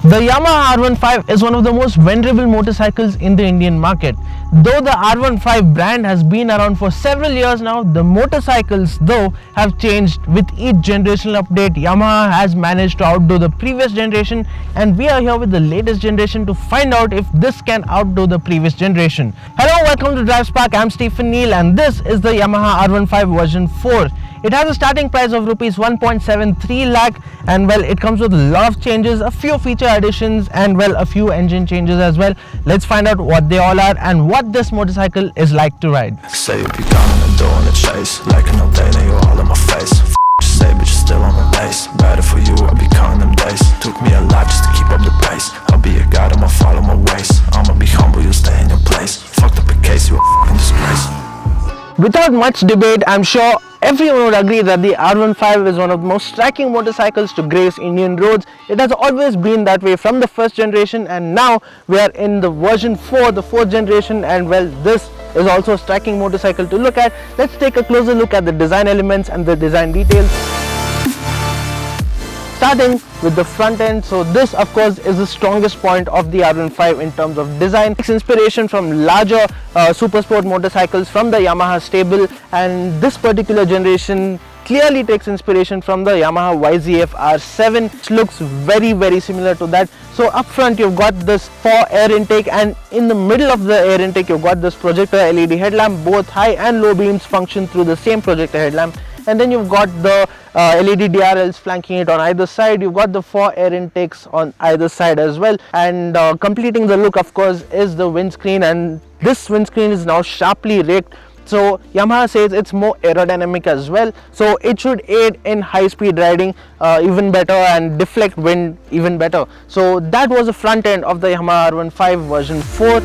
The Yamaha R15 is one of the most venerable motorcycles in the Indian market. Though the R15 brand has been around for several years now, the motorcycles though have changed with each generational update. Yamaha has managed to outdo the previous generation, and we are here with the latest generation to find out if this can outdo the previous generation. Hello, welcome to DriveSpark. I'm Stephen Neal and this is the Yamaha R15 version 4. It has a starting price of rupees 1.73 lakh, and well, it comes with a lot of changes, a few feature additions and well, a few engine changes as well. Let's find out what they all are and what this motorcycle is like to ride. Say you be gone and doing the chase, like an update and you all in my face. You say but you're still on the base. Better for you, I'll be counting them days. Took me a lot just to keep up the pace. I'll be a guide, I'ma follow my ways. I'ma be humble, you stay in your place. Fucked up a case, you a fucking disgrace. Without much debate, I'm sure everyone would agree that the R15 is one of the most striking motorcycles to grace Indian roads. It has always been that way from the first generation, and now we are in the version 4, the 4th generation, and well, this is also a striking motorcycle to look at. Let's take a closer look at the design elements and the design details. Starting with the front end, so this of course is the strongest point of the R15 in terms of design. It's inspiration from larger supersport motorcycles from the Yamaha stable, and this particular generation clearly takes inspiration from the Yamaha YZF-R7, which looks very similar to that. So up front you've got this 4 air intake, and in the middle of the air intake you've got this projector LED headlamp. Both high and low beams function through the same projector headlamp, and then you've got the LED DRLs flanking it on either side. You've got the 4 air intakes on either side as well, and completing the look of course is the windscreen, and this windscreen is now sharply raked. So Yamaha says it's more aerodynamic as well, so it should aid in high speed riding even better and deflect wind even better. So that was the front end of the Yamaha R15 version 4.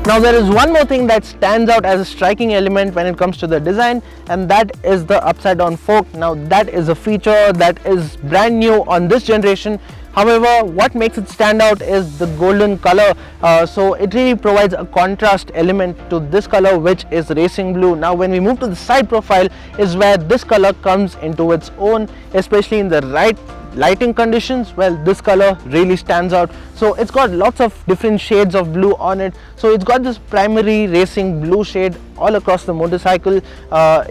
Now there is one more thing that stands out as a striking element when it comes to the design, and that is the upside down fork. Now that is a feature that is brand new on this generation. However, what makes it stand out is the golden color. So it really provides a contrast element to this color, which is racing blue. Now when we move to the side profile is where this color comes into its own, especially in the right lighting conditions. Well, this color really stands out. So it's got lots of different shades of blue on it. So it's got this primary racing blue shade all across the motorcycle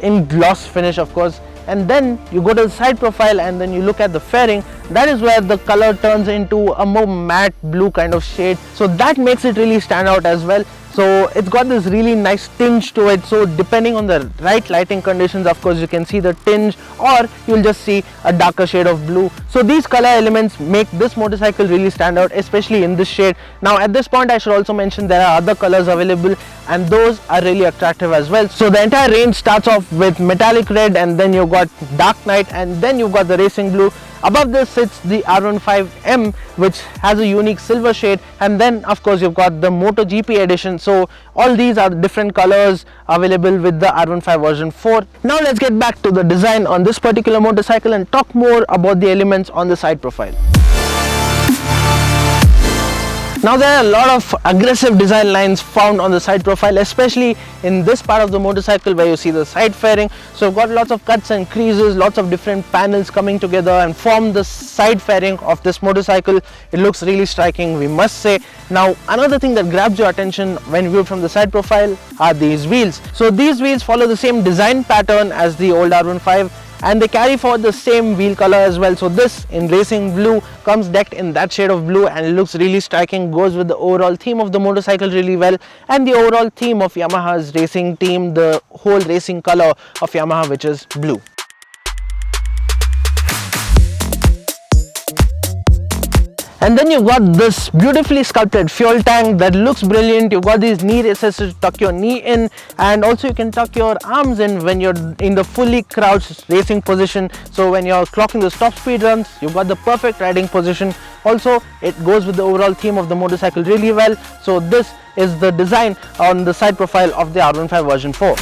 in gloss finish of course. And then you go to the side profile and then you look at the fairing. That is where the color turns into a more matte blue kind of shade, so that makes it really stand out as well. So it's got this really nice tinge to it, so depending on the right lighting conditions of course you can see the tinge, or you'll just see a darker shade of blue. So these color elements make this motorcycle really stand out, especially in this shade. Now at this point I should also mention there are other colors available, and those are really attractive as well. So the entire range starts off with metallic red, and then you've got dark night, and then you've got the racing blue. Above this sits the R15M, which has a unique silver shade, and then of course you've got the MotoGP edition. So all these are different colors available with the R15 version 4. Now let's get back to the design on this particular motorcycle and talk more about the elements on the side profile. Now there are a lot of aggressive design lines found on the side profile, especially in this part of the motorcycle where you see the side fairing. So you've got lots of cuts and creases, lots of different panels coming together and form the side fairing of this motorcycle. It looks really striking, we must say. Now another thing that grabs your attention when viewed from the side profile are these wheels. So these wheels follow the same design pattern as the old R15, and they carry forward the same wheel color as well. So this in racing blue comes decked in that shade of blue, and it looks really striking, goes with the overall theme of the motorcycle really well, and the overall theme of Yamaha's racing team, the whole racing color of Yamaha, which is blue. And then you've got this beautifully sculpted fuel tank that looks brilliant. You've got these knee races to tuck your knee in, and also you can tuck your arms in when you're in the fully crouched racing position. So when you're clocking the top speed runs, you've got the perfect riding position. Also, it goes with the overall theme of the motorcycle really well. So this is the design on the side profile of the R15 version 4.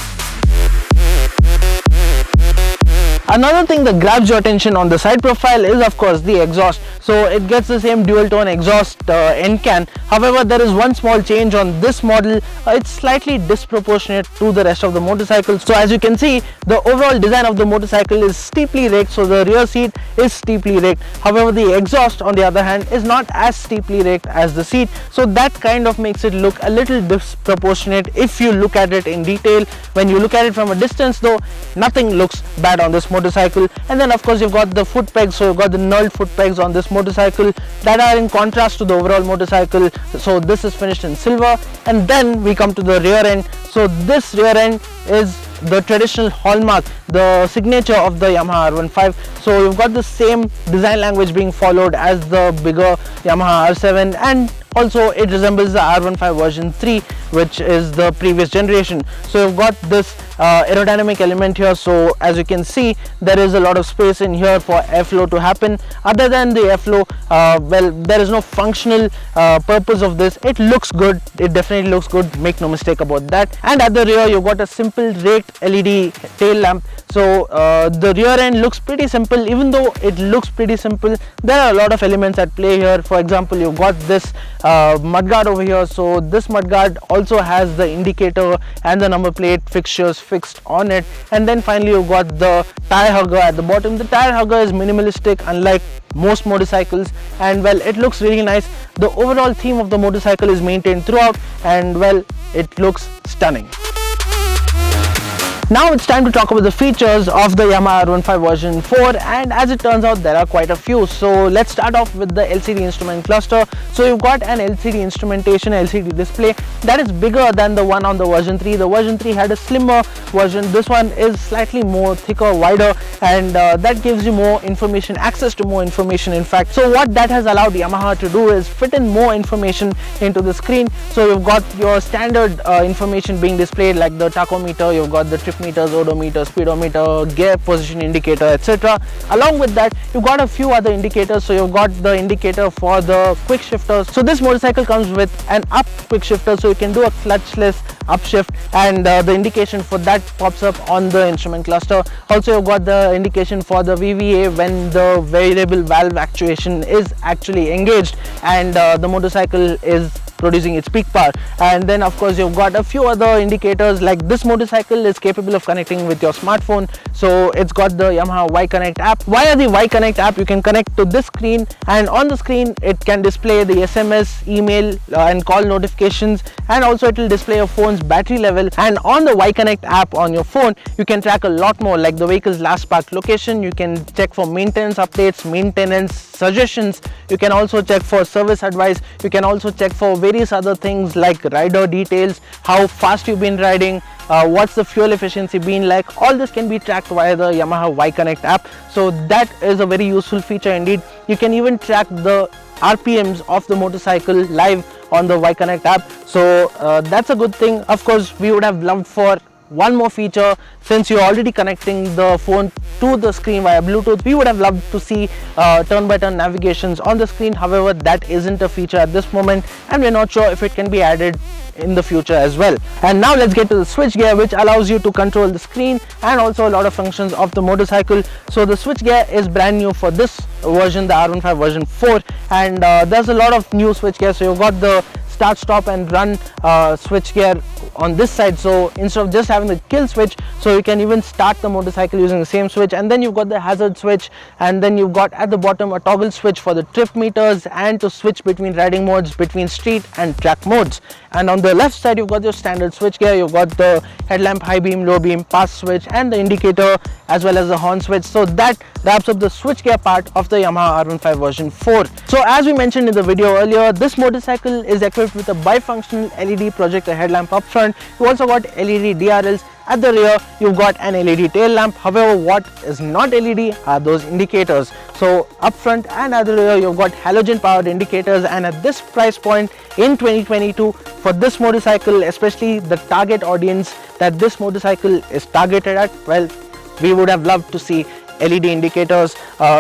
Another thing that grabs your attention on the side profile is of course the exhaust. so it gets the same dual tone exhaust end can. However, there is one small change on this model. It's slightly disproportionate to the rest of the motorcycle. So as you can see, the overall design of the motorcycle is steeply raked, so the rear seat is steeply raked. However, the exhaust on the other hand is not as steeply raked as the seat, so that kind of makes it look a little disproportionate if you look at it in detail. When you look at it from a distance though, nothing looks bad on this motorcycle. And then of course you've got the foot pegs, so you've got the knurled foot pegs on this motorcycle that are in contrast to the overall motorcycle. So this is finished in silver. And then we come to the rear end. So this rear end is the traditional hallmark, the signature of the Yamaha R15. So you've got the same design language being followed as the bigger Yamaha R7, and also it resembles the R15 version 3, which is the previous generation. So you've got this aerodynamic element here. So as you can see, there is a lot of space in here for airflow to happen. Other than the airflow, well, there is no functional purpose of this. It looks good, it definitely looks good, make no mistake about that. And at the rear you've got a simple raked LED tail lamp. So the rear end looks pretty simple. Even though it looks pretty simple, there are a lot of elements at play here. For example, you've got this mudguard over here. So this mudguard also has the indicator and the number plate fixtures fixed on it. And then finally you've got the tire hugger at the bottom. The tire hugger is minimalistic, unlike most motorcycles, and well, it looks really nice. The overall theme of the motorcycle is maintained throughout, and well, it looks stunning. Now it's time to talk about the features of the Yamaha R15 version 4, and as it turns out there are quite a few. So let's start off with the LCD instrument cluster. So you've got an LCD instrumentation, LCD display that is bigger than the one on the version 3. The version 3 had a slimmer version. This one is slightly more thicker, wider, and that gives you more information, access to more information in fact. So what that has allowed Yamaha to do is fit in more information into the screen. So you've got your standard information being displayed, like the tachometer, you've got the trip meters, odometer, speedometer, gear position indicator, etc. Along with that, you've got a few other indicators. So you've got the indicator for the quick shifters. So this motorcycle comes with an up quick shifter, so you can do a clutchless upshift, and the indication for that pops up on the instrument cluster. Also, you've got the indication for the VVA when the variable valve actuation is actually engaged and the motorcycle is producing its peak power. And then of course you've got a few other indicators, like this motorcycle is capable of connecting with your smartphone. So it's got the Yamaha Y Connect app. Via the Y Connect app you can connect to this screen, and on the screen it can display the SMS, email and call notifications, and also it will display your phone's battery level. And on the Y Connect app on your phone you can track a lot more, like the vehicle's last parked location. You can check for maintenance updates, maintenance suggestions. You can also check for service advice. You can also check for various other things like rider details, how fast you've been riding, what's the fuel efficiency been like. All this can be tracked via the Yamaha Y Connect app. So that is a very useful feature indeed. You can even track the RPMs of the motorcycle live on the Y Connect app. So that's a good thing. Of course, we would have loved for one more feature. Since you're already connecting the phone to the screen via Bluetooth, we would have loved to see turn-by-turn navigations on the screen. However, that isn't a feature at this moment, and we're not sure if it can be added in the future as well. And now let's get to the switch gear, which allows you to control the screen and also a lot of functions of the motorcycle. So the switch gear is brand new for this version, the R15 version 4, and there's a lot of new switch gear. So you've got the start, stop and run switch gear on this side. So instead of just having the kill switch, so you can even start the motorcycle using the same switch. And then you've got the hazard switch, and then you've got at the bottom a toggle switch for the trip meters and to switch between riding modes, between street and track modes. And on the left side you've got your standard switch gear. You've got the headlamp, high beam, low beam, pass switch and the indicator, as well as the horn switch. So that wraps up the switch gear part of the Yamaha R15 version 4. So as we mentioned in the video earlier, this motorcycle is equipped with a bifunctional LED projector headlamp up front. You also got LED DRLs. At the rear you've got an LED tail lamp. However, what is not LED are those indicators. So up front and at the rear you've got halogen powered indicators, and at this price point in 2022 for this motorcycle, especially the target audience that this motorcycle is targeted at, well, we would have loved to see LED indicators.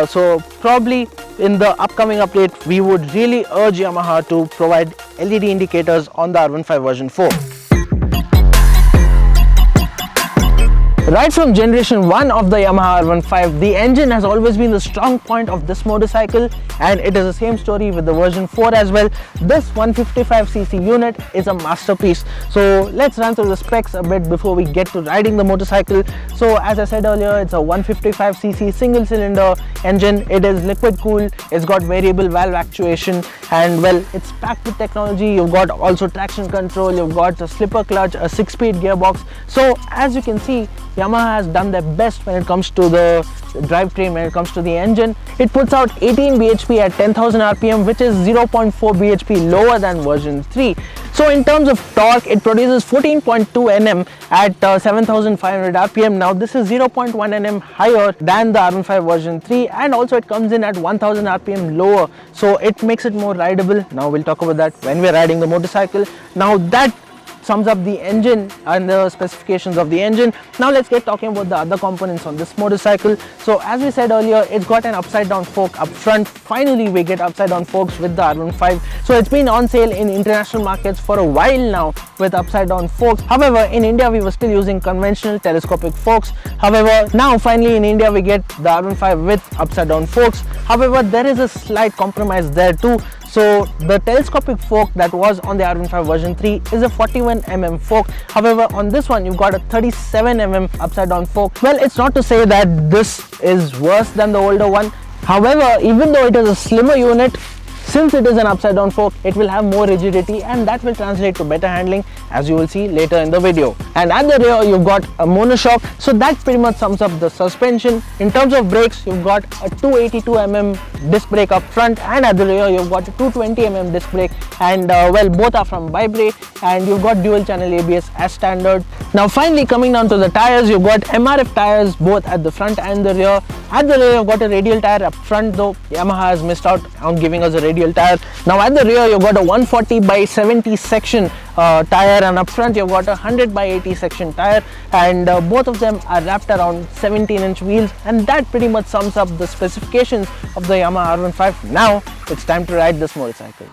So probably in the upcoming update we would really urge Yamaha to provide LED indicators on the R15 version 4. Right from generation 1 of the Yamaha R15, the engine has always been the strong point of this motorcycle, and it is the same story with the version 4 as well. This 155cc unit is a masterpiece. So let's run through the specs a bit before we get to riding the motorcycle. So as I said earlier, it's a 155cc single cylinder engine. It is liquid cooled, it's got variable valve actuation, and well, it's packed with technology. You've got also traction control, you've got a slipper clutch, a 6-speed gearbox. So as you can see, Yamaha has done their best when it comes to the drivetrain, when it comes to the engine. It puts out 18 bhp at 10,000 rpm, which is 0.4 bhp lower than version 3. So in terms of torque, it produces 14.2 Nm at 7,500 rpm. Now this is 0.1 Nm higher than the R15 version 3, and also it comes in at 1,000 rpm lower, so it makes it more rideable. Now we'll talk about that when we're riding the motorcycle. Now that sums up the engine and the specifications of the engine. Now let's get talking about the other components on this motorcycle. So as we said earlier, it's got an upside down fork up front. Finally we get upside down forks with the R15. So it's been on sale in international markets for a while now with upside down forks. However, in India we were still using conventional telescopic forks. However, now finally in India we get the R15 with upside down forks. However, there is a slight compromise there too. So the telescopic fork that was on the R15 version 3 is a 41mm fork. However, on this one you've got a 37mm upside down fork. Well, it's not to say that this is worse than the older one. However, even though it is a slimmer unit, since it is an upside down fork, it will have more rigidity, and that will translate to better handling, as you will see later in the video. And at the rear you've got a monoshock, so that pretty much sums up the suspension. In terms of brakes, you've got a 282mm disc brake up front, and at the rear you've got a 220mm disc brake, and well, both are from Vibrate, and you've got dual channel ABS as standard. Now finally coming down to the tires, you've got MRF tires both at the front and the rear. At the rear you've got a radial tire up front, though Yamaha has missed out on giving us a radial tire. Now at the rear you've got a 140/70 section tire, and up front you've got a 100/80 section tire, and both of them are wrapped around 17-inch wheels, and that pretty much sums up the specifications of the Yamaha R15. Now it's time to ride this motorcycle.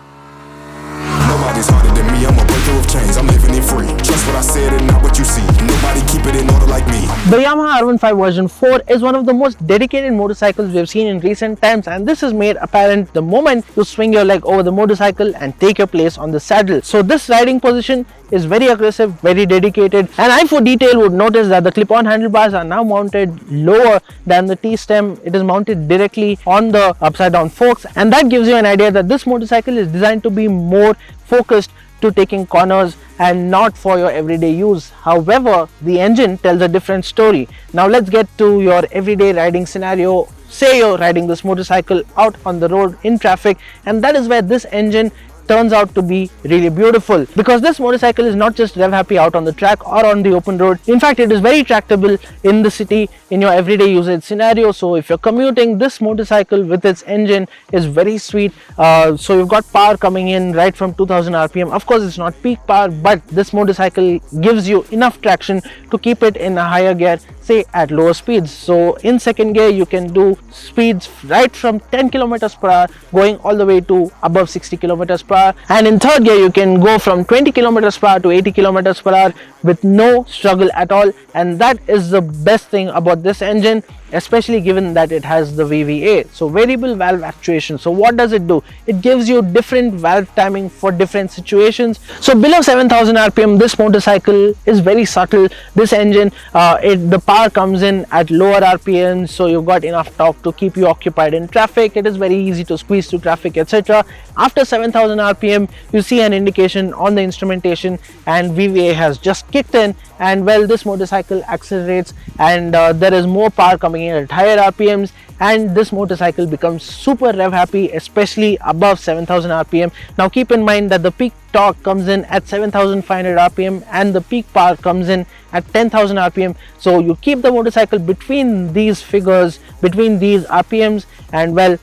Nobody's harder than me, I'm a breaker of chains, I'm living it free. Trust what I said and not what you see. Nobody keep it in order like me. The Yamaha R15 version 4 is one of the most dedicated motorcycles we've seen in recent times, and this is made apparent the moment you swing your leg over the motorcycle and take your place on the saddle. So this riding position is very aggressive, very dedicated. An eye for detail would notice that the clip-on handlebars are now mounted lower than the T-stem. It is mounted directly on the upside down forks, and that gives you an idea that this motorcycle is designed to be more focused to taking corners and not for your everyday use. However, the engine tells a different story. Now let's get to your everyday riding scenario. Say you're riding this motorcycle out on the road in traffic, and that is where this engine turns out to be really beautiful, because this motorcycle is not just rev happy out on the track or on the open road. In fact, it is very tractable in the city in your everyday usage scenario. So if you're commuting, this motorcycle with its engine is very sweet. So you've got power coming in right from 2000 rpm. Of course it's not peak power, but this motorcycle gives you enough traction to keep it in a higher gear, say at lower speeds. So in second gear you can do speeds right from 10 kilometers per hour going all the way to above 60 kilometers per hour, and in third gear you can go from 20 kilometers per hour to 80 kilometers per hour with no struggle at all. And that is the best thing about this engine, especially given that it has the VVA, so variable valve actuation. So what does it do? It gives you different valve timing for different situations. So below 7,000 rpm this motorcycle is very subtle. This engine, the power comes in at lower rpm, so you've got enough torque to keep you occupied in traffic. It is very easy to squeeze through traffic, etc. After 7,000 rpm you see an indication on the instrumentation, and VVA has just kicked in, and well, this motorcycle accelerates, and there is more power coming in at higher rpms, and this motorcycle becomes super rev happy, especially above 7,000 rpm. Now keep in mind that the peak torque comes in at 7,500 rpm and the peak power comes in at 10,000 rpm. So you keep the motorcycle between these figures, between these rpms, and well,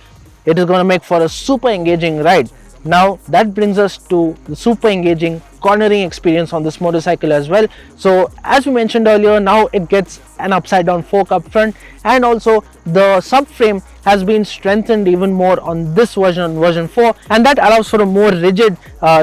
it is going to make for a super engaging ride. Now that brings us to the super engaging cornering experience on this motorcycle as well. So as we mentioned earlier, now it gets an upside down fork up front, and also the subframe has been strengthened even more on this version, version 4, and that allows for a more rigid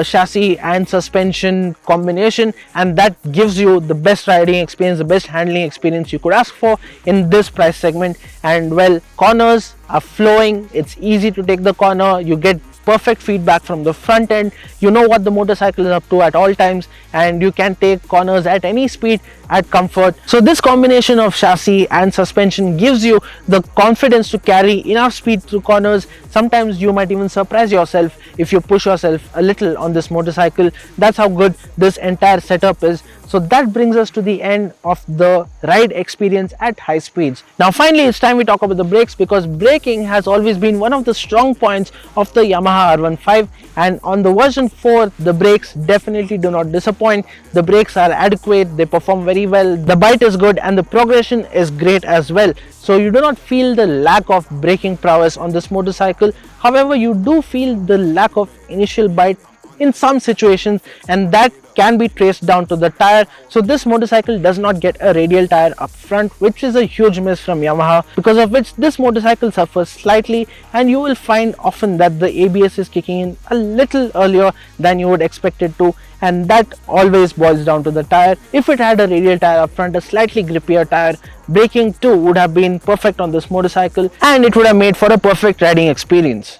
chassis and suspension combination, and that gives you the best riding experience, the best handling experience you could ask for in this price segment. And well, corners are flowing, it's easy to take the corner, you get perfect feedback from the front end, you know what the motorcycle is up to at all times, and you can take corners at any speed at comfort. So this combination of chassis and suspension gives you the confidence to carry enough speed through corners. Sometimes you might even surprise yourself if you push yourself a little on this motorcycle. That's how good this entire setup is. So that brings us to the end of the ride experience at high speeds. Now finally, it's time we talk about the brakes, because braking has always been one of the strong points of the Yamaha R15, and on the version 4 the brakes definitely do not disappoint. The brakes are adequate, they perform very well, the bite is good, and the progression is great as well. So you do not feel the lack of braking prowess on this motorcycle. However, you do feel the lack of initial bite in some situations, and that can be traced down to the tire. So this motorcycle does not get a radial tire up front, which is a huge miss from Yamaha, because of which this motorcycle suffers slightly, and you will find often that the ABS is kicking in a little earlier than you would expect it to, and that always boils down to the tire. If it had a radial tire up front, a slightly grippier tire, braking too would have been perfect on this motorcycle, and it would have made for a perfect riding experience.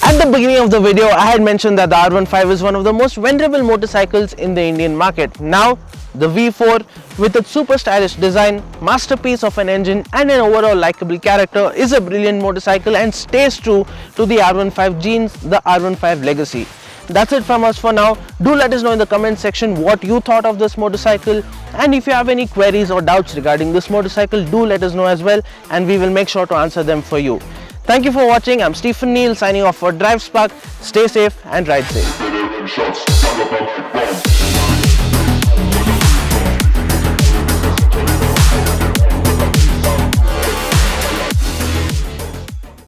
At the beginning of the video, I had mentioned that the R15 is one of the most venerable motorcycles in the Indian market. Now, the V4, with its super stylish design, masterpiece of an engine and an overall likable character, is a brilliant motorcycle and stays true to the R15 genes, the R15 legacy. That's it from us for now. Do let us know in the comment section what you thought of this motorcycle, and if you have any queries or doubts regarding this motorcycle, do let us know as well, and we will make sure to answer them for you. Thank you for watching. I'm Stephen Neal signing off for DriveSpark. Stay safe and ride safe.